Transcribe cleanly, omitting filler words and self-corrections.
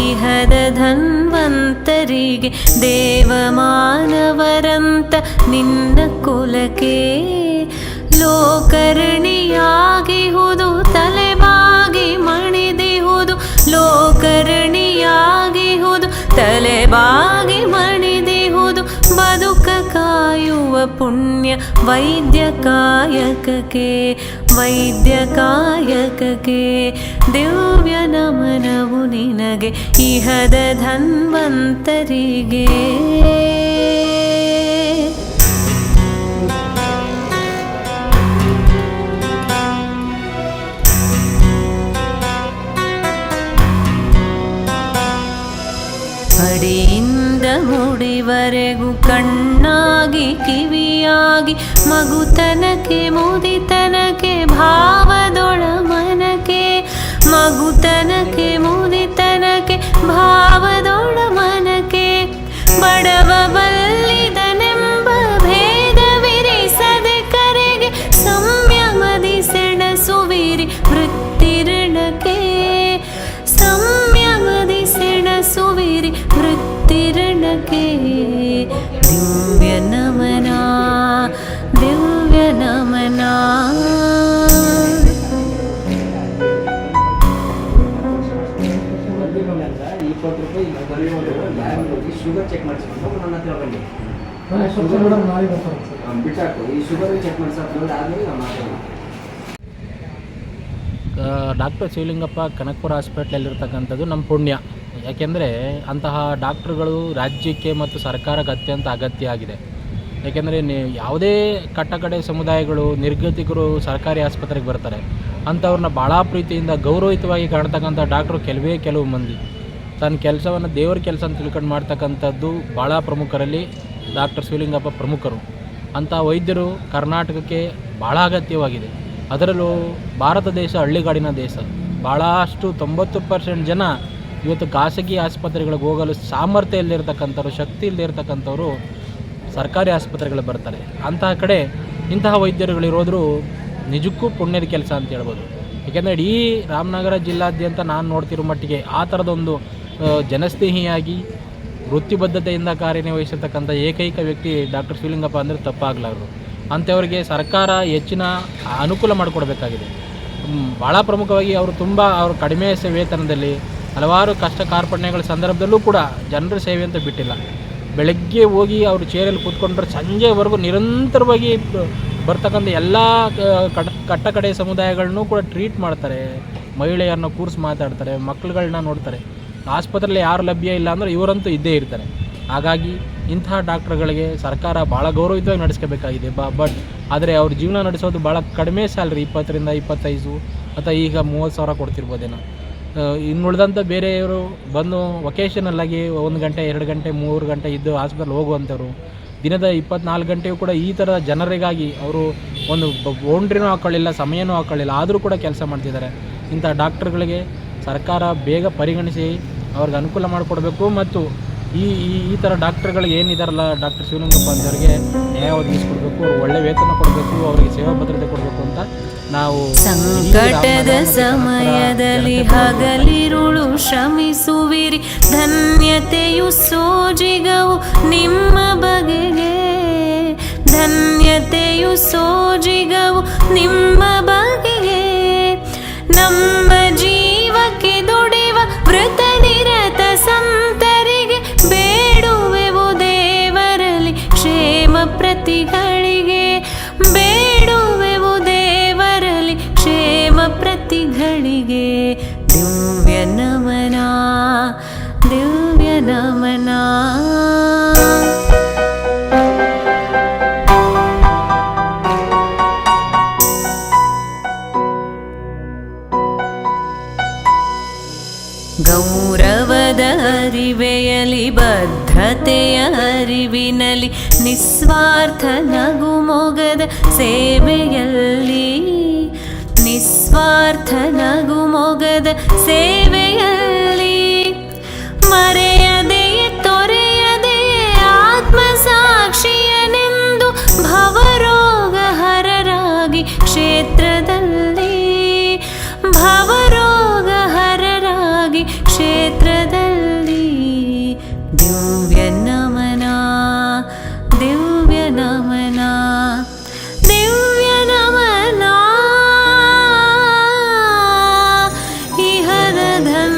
ಇಹದ ಧನ್ವಂತರಿಗೆ ದೇವಮಾನವರಂತ ನಿನ್ನ ಕುಲಕ್ಕೆ ಲೋಕರ್ಣಿಯಾಗಿಹುದು ತಲೆಬಾಗಿ ಮಣಿದಿಹುದು ಲೋಕರ್ಣಿಯಾಗಿಹುದು ತಲೆಬಾಗಿ ಮಣಿದಿಹುದು ಬದುಕ ಕಾಯುವ ಪುಣ್ಯ ವೈದ್ಯ ಕಾಯಕಕ್ಕೆ ದಿವ್ಯ ನಮನವು ನಿನಗೆ ಇಹದ ಧನ್ವಂತರಿಗೆ. ಅಡಿಯಿಂದ ಮುಡಿವರೆಗೂ ಕಣ್ಣಾಗಿ ಕಿವಿಯಾಗಿ ಮಗುತನಕ್ಕೆ ಮುದಿತನಕ್ಕೆ ಭಾವದೊಳ ಮನಕ್ಕೆ ಮಗುತನಕ್ಕೆ ಮುದಿತನಕ್ಕೆ ಭಾವದೊಳ ಮನಕ್ಕೆ ಬಡವ ಬಲ್ಲಿದನೆಂಬ ಭೇದವಿರಿಸದೆ ಕರೆಗೆ ಸಂಯಮದಿ ಸೆಣಸುವಿರಿ ವೃತ್ತಿರಣಕ್ಕೆ ಸಂಯಮದಿ ಸೆಣಸುವಿರಿ ವೃತ್ತಿರಣಕ್ಕೆ ದಿವ್ಯ ನಮನ ದಿವ್ಯ ನಮನ. ಶುಗರ್ ಚೆಕ್ ಮಾಡಿಸ್ಕೊಂಡು ನನ್ನ ಹತ್ರ ಬನ್ನಿ ಬಿಟ್ಟಾಕು ಈ ಶುಗರ್ ಚೆಕ್ ಮಾಡಿಸೋದು ಆದ್ಮೇಲೆ ನಾವು ಮಾತಾಡೋಣ. ಡಾಕ್ಟರ್ ಶಿವಲಿಂಗಪ್ಪ ಕನಕಪುರ ಹಾಸ್ಪಿಟ್ಲಲ್ಲಿರ್ತಕ್ಕಂಥದ್ದು ನಮ್ಮ ಪುಣ್ಯ. ಯಾಕೆಂದರೆ ಅಂತಹ ಡಾಕ್ಟ್ರುಗಳು ರಾಜ್ಯಕ್ಕೆ ಮತ್ತು ಸರ್ಕಾರಕ್ಕೆ ಅತ್ಯಂತ ಅಗತ್ಯ ಆಗಿದೆ. ಯಾಕೆಂದರೆ ಯಾವುದೇ ಕಟ್ಟಕಡೆ ಸಮುದಾಯಗಳು ನಿರ್ಗತಿಕರು ಸರ್ಕಾರಿ ಆಸ್ಪತ್ರೆಗೆ ಬರ್ತಾರೆ. ಅಂಥವ್ರನ್ನ ಭಾಳ ಪ್ರೀತಿಯಿಂದ ಗೌರವಯುತವಾಗಿ ಕಾಣ್ತಕ್ಕಂಥ ಡಾಕ್ಟ್ರು ಕೆಲವು ಮಂದಿ ತನ್ನ ಕೆಲಸವನ್ನು ದೇವರ ಕೆಲಸ ಅಂತ ತಿಳ್ಕೊಂಡು ಮಾಡ್ತಕ್ಕಂಥದ್ದು ಭಾಳ ಪ್ರಮುಖರಲ್ಲಿ ಡಾಕ್ಟರ್ ಶಿವಲಿಂಗಪ್ಪ ಪ್ರಮುಖರು. ಅಂಥ ವೈದ್ಯರು ಕರ್ನಾಟಕಕ್ಕೆ ಭಾಳ ಅಗತ್ಯವಾಗಿದೆ. ಅದರಲ್ಲೂ ಭಾರತ ದೇಶ ಹಳ್ಳಿಗಾಡಿನ ದೇಶ. ಭಾಳಷ್ಟು 90% ಜನ ಇವತ್ತು ಖಾಸಗಿ ಆಸ್ಪತ್ರೆಗಳಿಗೆ ಹೋಗಲು ಸಾಮರ್ಥ್ಯ ಇಲ್ಲದಿರ್ತಕ್ಕಂಥವ್ರು, ಶಕ್ತಿ ಇಲ್ಲದಿರ್ತಕ್ಕಂಥವ್ರು ಸರ್ಕಾರಿ ಆಸ್ಪತ್ರೆಗಳಿಗೆ ಬರ್ತಾರೆ. ಅಂತಹ ಕಡೆ ಇಂತಹ ವೈದ್ಯರುಗಳಿರೋದ್ರು ನಿಜಕ್ಕೂ ಪುಣ್ಯದ ಕೆಲಸ ಅಂತ ಹೇಳ್ಬೋದು. ಏಕೆಂದರೆ ಇಡೀ ರಾಮನಗರ ಜಿಲ್ಲಾದ್ಯಂತ ನಾನು ನೋಡ್ತಿರೋ ಮಟ್ಟಿಗೆ ಆ ಥರದೊಂದು ಜನಸ್ನೇಹಿಯಾಗಿ ವೃತ್ತಿಬದ್ಧತೆಯಿಂದ ಕಾರ್ಯನಿರ್ವಹಿಸಿರ್ತಕ್ಕಂಥ ಏಕೈಕ ವ್ಯಕ್ತಿ ಡಾಕ್ಟರ್ ಶಿವಲಿಂಗಪ್ಪ ಅಂದರೆ ತಪ್ಪಾಗಲಾರದು. ಅಂಥವ್ರಿಗೆ ಸರ್ಕಾರ ಹೆಚ್ಚಿನ ಅನುಕೂಲ ಮಾಡಿಕೊಡ್ಬೇಕಾಗಿದೆ. ಭಾಳ ಪ್ರಮುಖವಾಗಿ ಅವರು ಕಡಿಮೆ ವೇತನದಲ್ಲಿ ಹಲವಾರು ಕಷ್ಟ ಕಾರ್ಪಣ್ಯಗಳ ಸಂದರ್ಭದಲ್ಲೂ ಕೂಡ ಜನರ ಸೇವೆ ಅಂತ ಬಿಟ್ಟಿಲ್ಲ. ಬೆಳಗ್ಗೆ ಹೋಗಿ ಅವರು ಚೇರಲ್ಲಿ ಕೂತ್ಕೊಂಡ್ರೆ ಸಂಜೆವರೆಗೂ ನಿರಂತರವಾಗಿ ಬರ್ತಕ್ಕಂಥ ಎಲ್ಲ ಕಟ್ಟಕಡೆ ಸಮುದಾಯಗಳನ್ನೂ ಕೂಡ ಟ್ರೀಟ್ ಮಾಡ್ತಾರೆ. ಮಹಿಳೆಯರನ್ನ ಕೂರಿಸಿ ಮಾತಾಡ್ತಾರೆ, ಮಕ್ಕಳುಗಳನ್ನ ನೋಡ್ತಾರೆ. ಆಸ್ಪತ್ರೆಯಲ್ಲಿ ಯಾರು ಲಭ್ಯ ಇಲ್ಲ ಅಂದರೆ ಇವರಂತೂ ಇದ್ದೇ ಇರ್ತಾರೆ. ಹಾಗಾಗಿ ಇಂತಹ ಡಾಕ್ಟ್ರುಗಳಿಗೆ ಸರ್ಕಾರ ಭಾಳ ಗೌರವಯುತವಾಗಿ ನಡೆಸ್ಕೋಬೇಕಾಗಿದೆ. ಬಟ್ ಆದರೆ ಅವ್ರ ಜೀವನ ನಡೆಸೋದು ಭಾಳ ಕಡಿಮೆ ಸ್ಯಾಲ್ರಿ, 20 ರಿಂದ 25 ಅಥವಾ ಈಗ 30,000 ಕೊಡ್ತಿರ್ಬೋದೇನೋ. ಇನ್ನುಳಿದಂಥ ಬೇರೆಯವರು ಬಂದು ವೊಕೇಶನಲ್ಲಾಗಿ 1 ಗಂಟೆ 2 ಗಂಟೆ 3 ಗಂಟೆ ಇದ್ದು ಹಾಸ್ಪಿಟಲ್ ಹೋಗುವಂಥವ್ರು ದಿನದ 24 ಗಂಟೆಯೂ ಕೂಡ ಈ ಥರದ ಜನರಿಗಾಗಿ ಅವರು ಒಂದು ಬೌಂಡ್ರಿನೂ ಹಾಕ್ಕೊಳ್ಳಿಲ್ಲ, ಸಮಯನೂ ಹಾಕ್ಕೊಳ್ಳಿಲ್ಲ, ಆದರೂ ಕೂಡ ಕೆಲಸ ಮಾಡ್ತಿದ್ದಾರೆ. ಇಂಥ ಡಾಕ್ಟ್ರುಗಳಿಗೆ ಸರ್ಕಾರ ಬೇಗ ಪರಿಗಣಿಸಿ ಅವ್ರಿಗೆ ಅನುಕೂಲ ಮಾಡಿಕೊಡ್ಬೇಕು. ಮತ್ತು ಈ ಥರ ಡಾಕ್ಟ್ರುಗಳಿಗೆ ಏನಿದಾರಲ್ಲ ಡಾಕ್ಟರ್ ಶಿವಲಿಂಗಪ್ಪ ಅಂತವ್ರಿಗೆ ನ್ಯಾಯ ಒದಗಿಸ್ಕೊಡ್ಬೇಕು, ಅವ್ರು ಒಳ್ಳೆ ವೇತನ ಕೊಡಬೇಕು, ಅವರಿಗೆ ಸೇವಾ ಭದ್ರತೆ ಕೊಡಬೇಕು ಅಂತ ನಾವು ಸಂಕಟದ ಸಮಯದಲ್ಲಿ ಹಗಲಿರುಳು ಶ್ರಮಿಸುವಿರಿ. ಧನ್ಯತೆಯು ಸೋಜಿಗವು ನಿಮ್ಮ ಬಗೆಗೆ, ಧನ್ಯತೆಯು ಸೋಜಿಗವು ನಿಮ್ಮ ಬಗೆಗೆ. ನಮ್ಮ ಜೀವಕ್ಕೆ ದುಡಿವ ವೃತ ನಿರತ ಸಂತರಿಗೆ ಬೇಡುವೆವು ದೇವರಲ್ಲಿ ಕ್ಷೇಮ ಪ್ರತಿಗಳಿಗೆ, ಬೇಡುವೆವು ದೇವರಲ್ಲಿ ಕ್ಷೇಮ ಪ್ರತಿಗಳಿಗೆ. ದಿವ್ಯ ನಮನ ದಿವ್ಯ ನಮನ. ಗೌರವದ ಅರಿವೆಯಲಿ ಬದ್ಧತೆಯ ಅರಿವಿನಲಿ ನಿಸ್ವಾರ್ಥ ನಗುಮೊಗದ ಸೇವೆಯಲ್ಲಿ, ನಿಸ್ವಾರ್ಥ ನಗುಮೊಗದ ಸೇವೆಯಲ್ಲಿ ಮರೆಯದೆಯೇ ತೊರೆಯದೆಯೇ ಆತ್ಮಸಾಕ್ಷಿಯನೆಂದು ಭವರೋಗ ಹರರಾಗಿ ಕ್ಷೇತ್ರದಲ್ಲಿ, ಭವರೋಗ ಹರರಾಗಿ ಕ್ಷೇತ್ರದಲ್ಲಿ ಧನ್ಯ